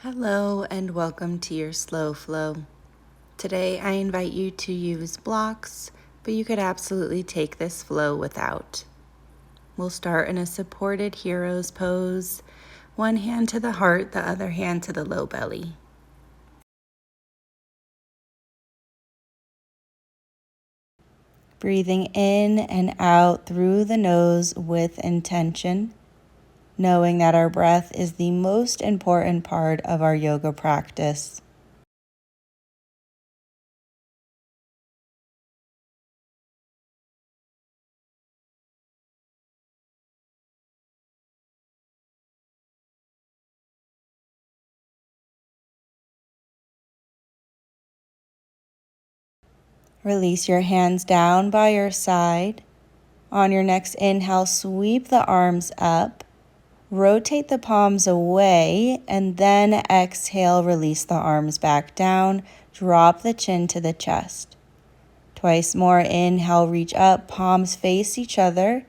Hello and welcome to your slow flow. Today I invite you to use blocks, but you could absolutely take this flow without. We'll start in a supported hero's pose, one hand to the heart, the other hand to the low belly. Breathing in and out through the nose with intention, knowing that our breath is the most important part of our yoga practice. Release your hands down by your side. On your next inhale, sweep the arms up, rotate the palms away, and then exhale, release the arms back down, drop the chin to the chest. Twice more, inhale, reach up, palms face each other,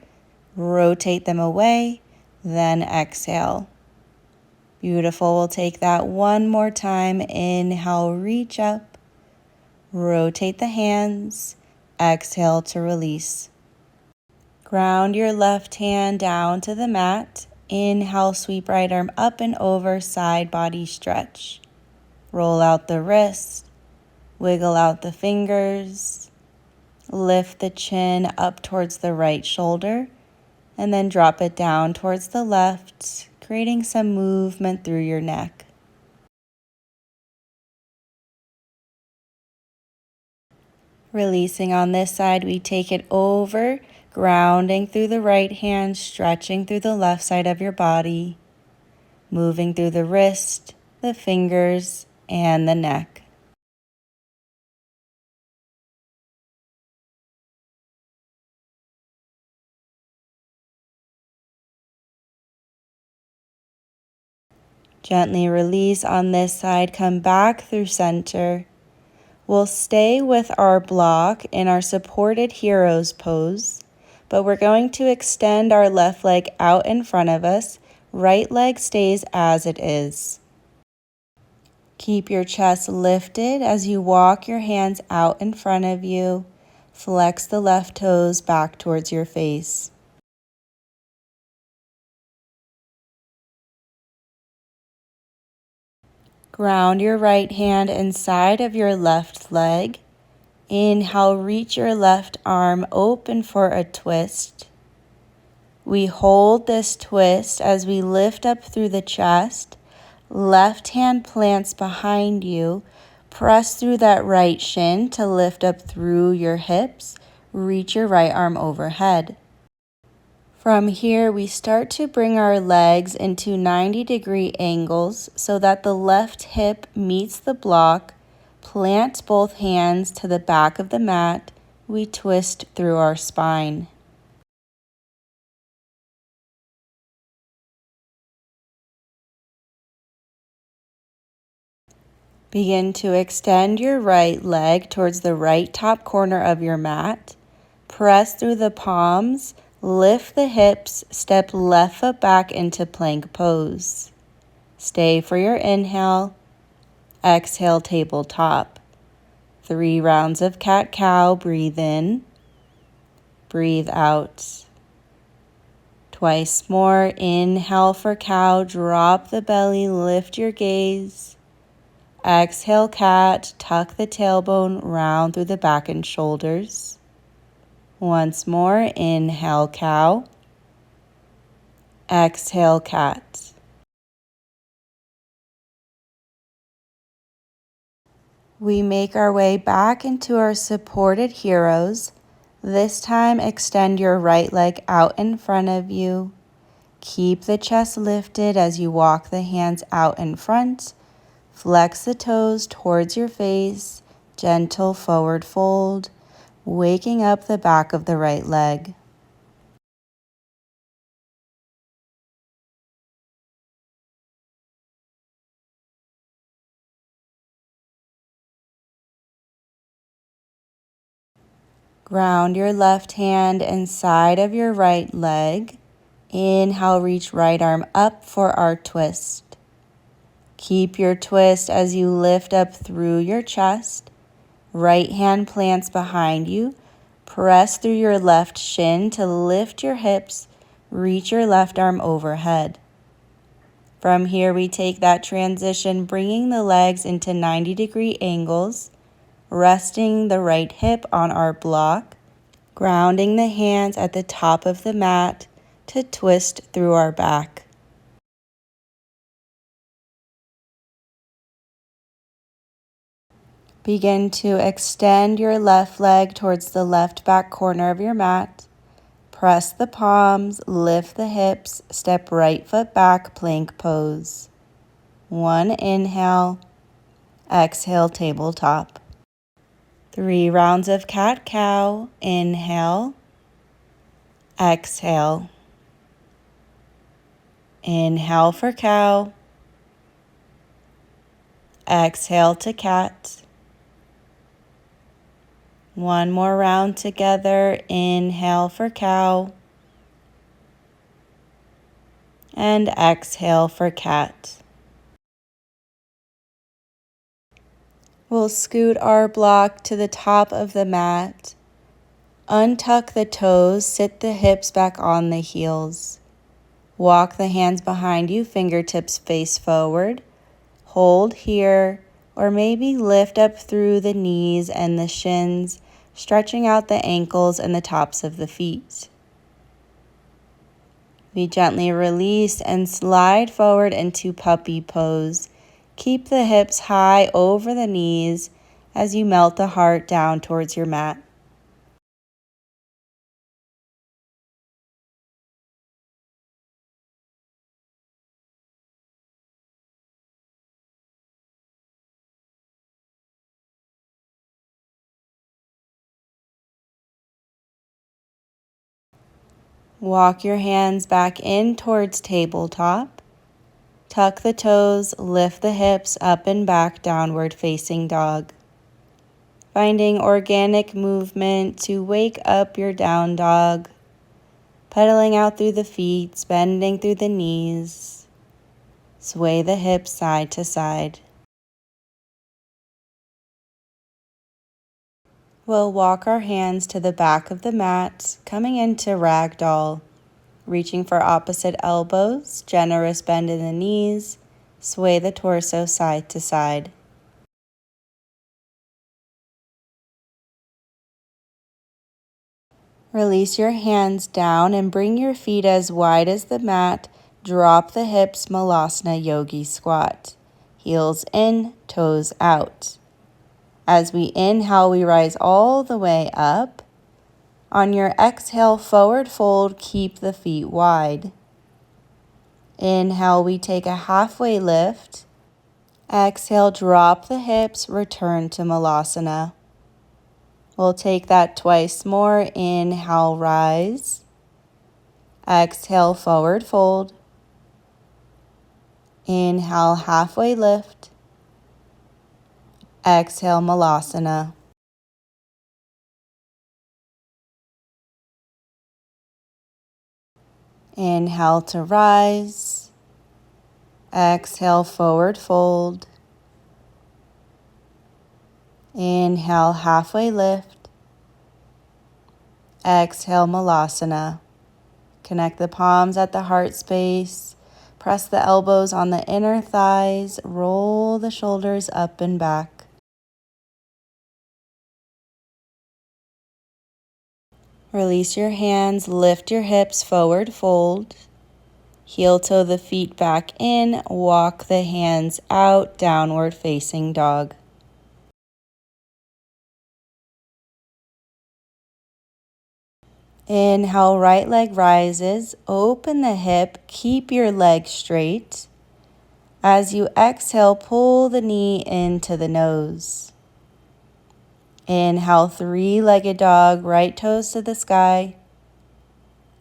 rotate them away, then exhale. Beautiful, we'll take that one more time. Inhale, reach up, rotate the hands, exhale to release. Ground your left hand down to the mat. Inhale, sweep right arm up and over, side body stretch. Roll out the wrist, wiggle out the fingers, lift the chin up towards the right shoulder, and then drop it down towards the left, creating some movement through your neck. Releasing on this side, we take it over, grounding through the right hand, stretching through the left side of your body, moving through the wrist, the fingers, and the neck. Gently release on this side, come back through center. We'll stay with our block in our supported hero's pose, but we're going to extend our left leg out in front of us. Right leg stays as it is. Keep your chest lifted as you walk your hands out in front of you. Flex the left toes back towards your face. Ground your right hand inside of your left leg. Inhale, reach your left arm open for a twist. We hold this twist as we lift up through the chest. Left hand plants behind you. Press through that right shin to lift up through your hips. Reach your right arm overhead. From here, we start to bring our legs into 90-degree angles so that the left hip meets the block. Plant both hands to the back of the mat. We twist through our spine. Begin to extend your right leg towards the right top corner of your mat. Press through the palms, lift the hips, step left foot back into plank pose. Stay for your inhale. Exhale, tabletop. 3 rounds of cat-cow. Breathe in. Breathe out. Twice more. Inhale for cow. Drop the belly. Lift your gaze. Exhale, cat. Tuck the tailbone. Round through the back and shoulders. Once more. Inhale, cow. Exhale, cat. We make our way back into our supported heroes. This time, extend your right leg out in front of you. Keep the chest lifted as you walk the hands out in front. Flex the toes towards your face. Gentle forward fold, waking up the back of the right leg. Ground your left hand inside of your right leg. Inhale, reach right arm up for our twist. Keep your twist as you lift up through your chest. Right hand plants behind you. Press through your left shin to lift your hips. Reach your left arm overhead. From here, we take that transition, bringing the legs into 90-degree angles, resting the right hip on our block, grounding the hands at the top of the mat to twist through our back. Begin to extend your left leg towards the left back corner of your mat. Press the palms, lift the hips, step right foot back, plank pose. 1 inhale, exhale, tabletop. 3 rounds of cat-cow. Inhale, exhale. Inhale for cow. Exhale to cat. 1 more round together. Inhale for cow. And exhale for cat. We'll scoot our block to the top of the mat. Untuck the toes, sit the hips back on the heels. Walk the hands behind you, fingertips face forward. Hold here, or maybe lift up through the knees and the shins, stretching out the ankles and the tops of the feet. We gently release and slide forward into puppy pose. Keep the hips high over the knees as you melt the heart down towards your mat. Walk your hands back in towards tabletop. Tuck the toes, lift the hips up and back, downward facing dog. Finding organic movement to wake up your down dog. Pedaling out through the feet, bending through the knees. Sway the hips side to side. We'll walk our hands to the back of the mat, coming into ragdoll. Reaching for opposite elbows, generous bend in the knees, sway the torso side to side. Release your hands down and bring your feet as wide as the mat. Drop the hips, Malasana Yogi Squat. Heels in, toes out. As we inhale, we rise all the way up. On your exhale, forward fold, keep the feet wide. Inhale, we take a halfway lift. Exhale, drop the hips, return to Malasana. We'll take that twice more. Inhale, rise. Exhale, forward fold. Inhale, halfway lift. Exhale, Malasana. Inhale to rise. Exhale, forward fold. Inhale, halfway lift. Exhale, Malasana. Connect the palms at the heart space. Press the elbows on the inner thighs. Roll the shoulders up and back. Release your hands, lift your hips, forward fold. Heel toe the feet back in, walk the hands out, downward facing dog. Inhale, right leg rises, open the hip, keep your leg straight. As you exhale, pull the knee into the nose. Inhale, three-legged dog, right toes to the sky.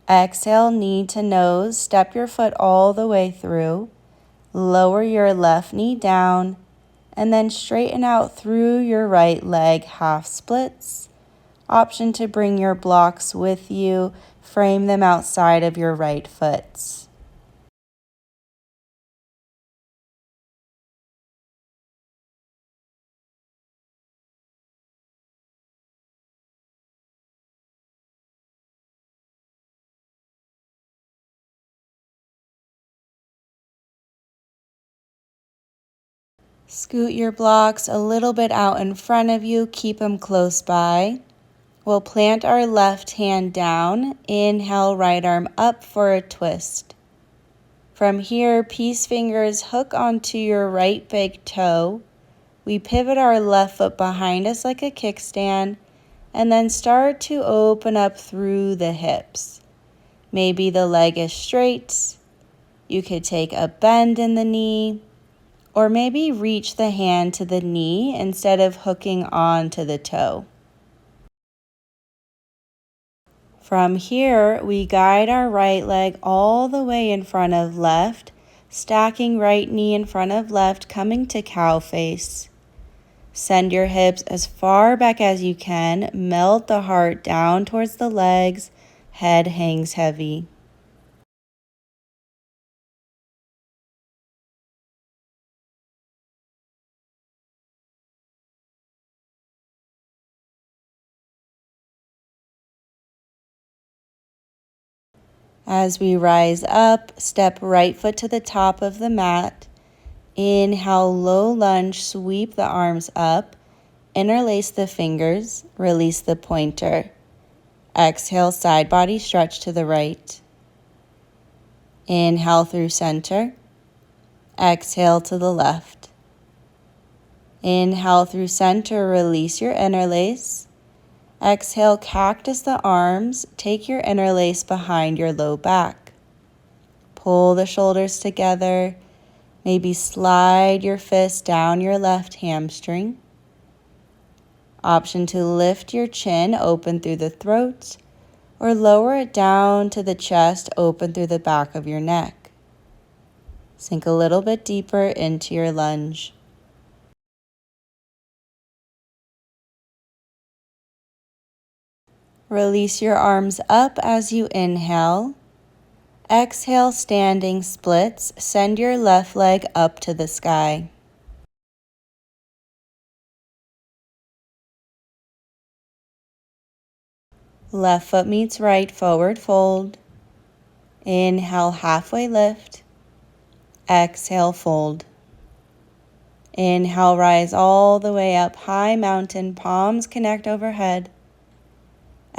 Exhale, knee to nose, step your foot all the way through. Lower your left knee down, and then straighten out through your right leg, half splits. Option to bring your blocks with you, frame them outside of your right foot. Scoot your blocks a little bit out in front of you, keep them close by. We'll plant our left hand down, inhale, right arm up for a twist. From here, peace fingers hook onto your right big toe. We pivot our left foot behind us like a kickstand, and then start to open up through the hips. Maybe the leg is straight. You could take a bend in the knee, or maybe reach the hand to the knee instead of hooking on to the toe. From here, we guide our right leg all the way in front of left, stacking right knee in front of left, coming to cow face. Send your hips as far back as you can, melt the heart down towards the legs, head hangs heavy. As we rise up, step right foot to the top of the mat. Inhale, low lunge, sweep the arms up, interlace the fingers, release the pointer. Exhale, side body stretch to the right. Inhale through center. Exhale to the left. Inhale through center, release your interlace. Exhale, cactus the arms, take your interlace behind your low back. Pull the shoulders together, maybe slide your fist down your left hamstring. Option to lift your chin, open through the throat, or lower it down to the chest, open through the back of your neck. Sink a little bit deeper into your lunge. Release your arms up as you inhale. Exhale, standing splits. Send your left leg up to the sky. Left foot meets right, forward fold. Inhale, halfway lift. Exhale, fold. Inhale, rise all the way up, high mountain, palms connect overhead.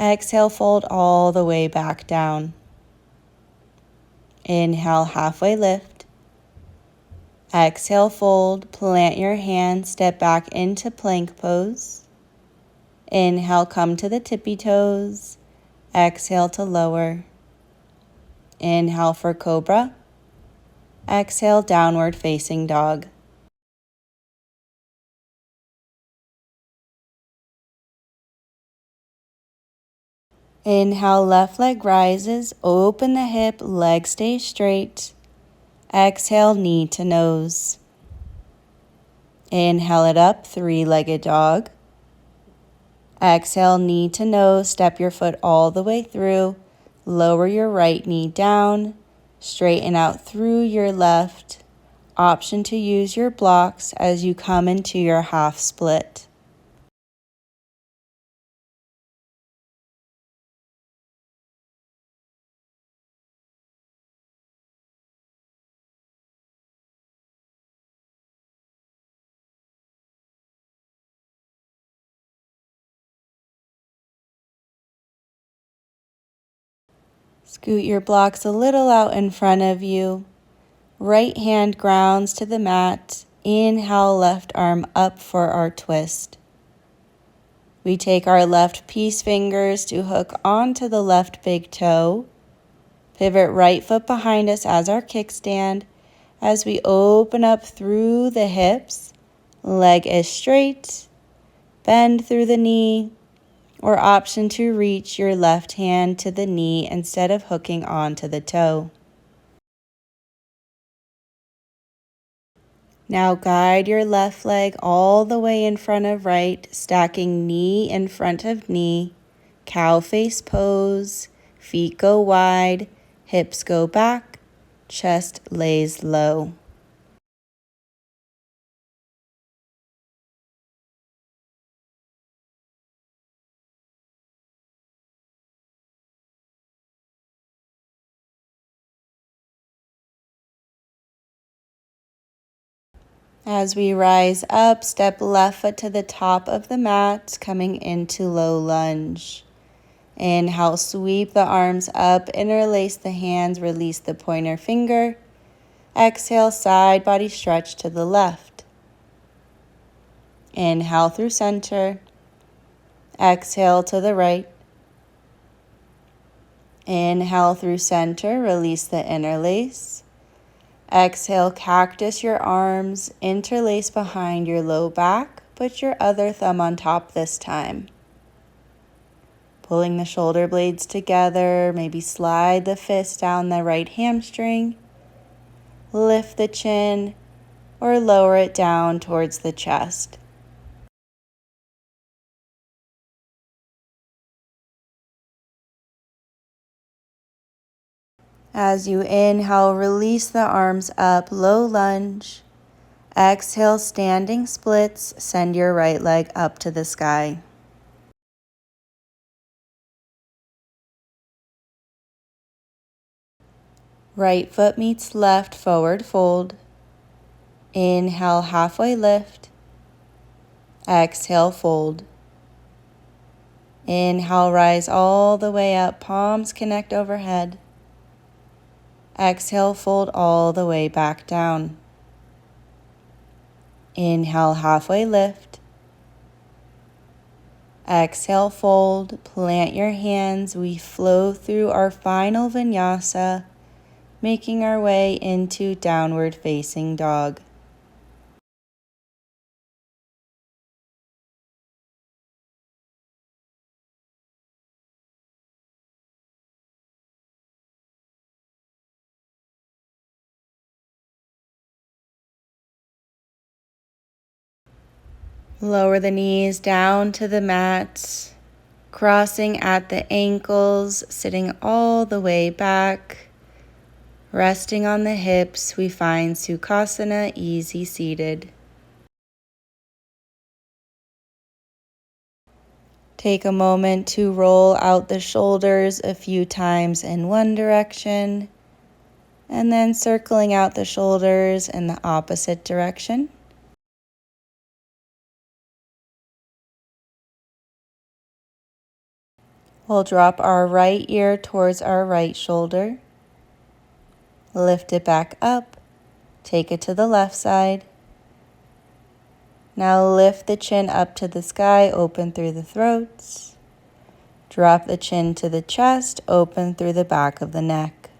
Exhale, fold all the way back down. Inhale, halfway lift. Exhale, fold, plant your hands, step back into plank pose. Inhale, come to the tippy toes. Exhale to lower. Inhale for cobra. Exhale, downward facing dog. Inhale, left leg rises, open the hip, leg stays straight. Exhale, knee to nose. Inhale it up, three-legged dog. Exhale, knee to nose, step your foot all the way through. Lower your right knee down, straighten out through your left. Option to use your blocks as you come into your half split. Scoot your blocks a little out in front of you. Right hand grounds to the mat. Inhale, left arm up for our twist. We take our left peace fingers to hook onto the left big toe. Pivot right foot behind us as our kickstand. As we open up through the hips, leg is straight, bend through the knee, or option to reach your left hand to the knee instead of hooking onto the toe. Now guide your left leg all the way in front of right, stacking knee in front of knee, cow face pose, feet go wide, hips go back, chest lays low. As we rise up, step left foot to the top of the mat, coming into low lunge. Inhale, sweep the arms up, interlace the hands, release the pointer finger. Exhale, side body stretch to the left. Inhale through center. Exhale to the right. Inhale through center, release the interlace. Exhale, cactus your arms, interlace behind your low back. Put your other thumb on top this time. Pulling the shoulder blades together, maybe slide the fist down the right hamstring. Lift the chin or lower it down towards the chest. As you inhale, release the arms up, low lunge. Exhale, standing splits, send your right leg up to the sky. Right foot meets left, forward fold. Inhale, halfway lift. Exhale, fold. Inhale, rise all the way up, palms connect overhead. Exhale, fold all the way back down. Inhale, halfway lift. Exhale, fold, plant your hands. We flow through our final vinyasa, making our way into downward facing dog. Lower the knees down to the mat, crossing at the ankles, sitting all the way back. Resting on the hips, we find Sukhasana, easy seated. Take a moment to roll out the shoulders a few times in one direction, and then circling out the shoulders in the opposite direction. We'll drop our right ear towards our right shoulder. Lift it back up. Take it to the left side. Now lift the chin up to the sky, open through the throats. Drop the chin to the chest, open through the back of the neck.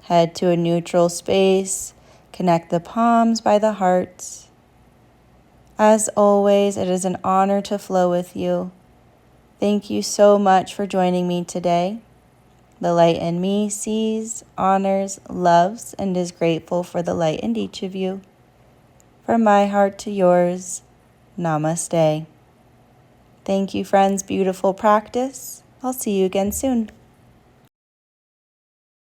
Head to a neutral space. Connect the palms by the hearts. As always, it is an honor to flow with you. Thank you so much for joining me today. The light in me sees, honors, loves, and is grateful for the light in each of you. From my heart to yours, Namaste. Thank you, friends. Beautiful practice. I'll see you again soon.